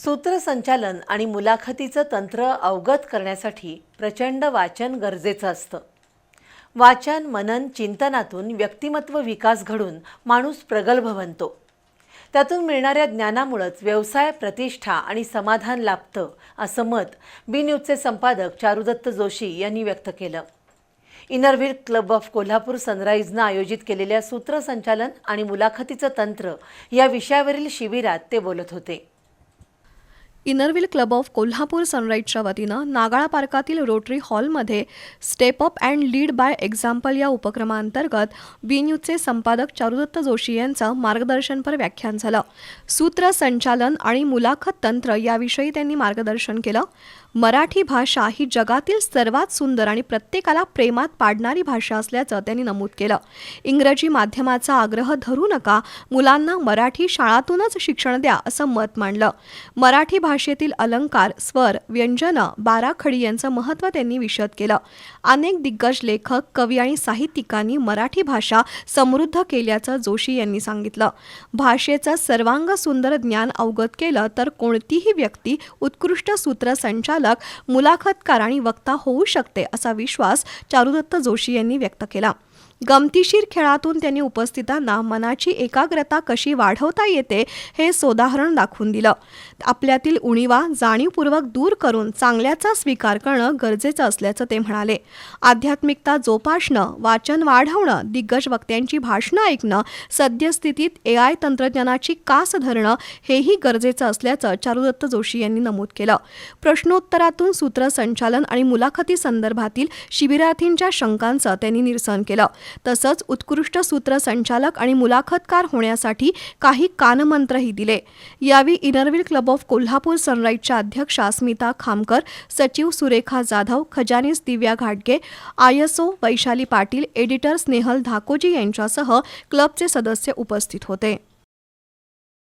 सूत्रसंचालन आणि मुलाखतीचं तंत्र अवगत करण्यासाठी प्रचंड वाचन गरजेचं असतं. वाचन मनन चिंतनातून व्यक्तिमत्व विकास घडून माणूस प्रगल्भ बनतो. त्यातून मिळणाऱ्या ज्ञानामुळेच व्यवसाय प्रतिष्ठा आणि समाधान लाभतं, असं मत बी न्यूजचे संपादक चारुदत्त जोशी यांनी व्यक्त केलं. इनरव्हील क्लब ऑफ कोल्हापूर सनराईजनं आयोजित केलेल्या सूत्रसंचालन आणि मुलाखतीचं तंत्र या विषयावरील शिबिरात ते बोलत होते. इनरव्हील क्लब ऑफ कोल्हापूर सनराईजच्या वतीनं नागाळा पार्कातील रोटरी हॉलमध्ये step up and lead by example या उपक्रमांतर्गत बी न्यूजचे संपादक चारुदत्त जोशी यांचं मार्गदर्शनपर व्याख्यान झालं. सूत्रसंचालन आणि मुलाखत तंत्र याविषयी त्यांनी मार्गदर्शन केलं. मराठी भाषा ही जगातील सर्वात सुंदर आणि प्रत्येकाला प्रेमात पाडणारी भाषा असल्याचं त्यांनी नमूद केलं. इंग्रजी माध्यमाचा आग्रह धरू नका, मुलांना मराठी शाळातूनच शिक्षण द्या, असं मत मांडलं. मराठी भाषेतील अलंकार, स्वर, व्यंजनं, बाराखडी यांचं महत्त्व त्यांनी विशद केलं. अनेक दिग्गज लेखक, कवी आणि साहित्यिकांनी मराठी भाषा समृद्ध केल्याचं जोशी यांनी सांगितलं. भाषेचं सर्वांग सुंदर ज्ञान अवगत केलं तर कोणतीही व्यक्ती उत्कृष्ट सूत्रसंचालक, मुलाखतकार आणि वक्ता होऊ शकते, असा विश्वास चारुदत्त जोशी यांनी व्यक्त केला. गमतीशीर खेळातून त्यांनी उपस्थितांना मनाची एकाग्रता कशी वाढवता येते हे सोदाहरण दाखवून दिलं. आपल्यातील उणीवा जाणीवपूर्वक दूर करून चांगल्याचा स्वीकार करणं गरजेचं असल्याचं ते म्हणाले. आध्यात्मिकता जोपासणं, वाचन वाढवणं, दिग्गज वक्त्यांची भाषणं ऐकणं, सद्यस्थितीत AI तंत्रज्ञानाची कास धरणं हेही गरजेचं असल्याचं चारुदत्त जोशी यांनी नमूद केलं. प्रश्नोत्तरातून सूत्रसंचालन आणि मुलाखती संदर्भातील शिबिरार्थींच्या शंकांचं त्यांनी निरसन केलं. तसंच उत्कृष्ट सूत्रसंचालक आणि मुलाखतकार होण्यासाठी काही कानमंत्रही दिले. यावेळी इनरव्हील क्लब ऑफ कोल्हापूर सनराईजच्या अध्यक्षा स्मिता खामकर, सचिव सुरेखा जाधव, खजानीस दिव्या घाटगे, ISO वैशाली पाटील, एडिटर स्नेहल धाकोजी यांच्यासह क्लबचे सदस्य उपस्थित होते.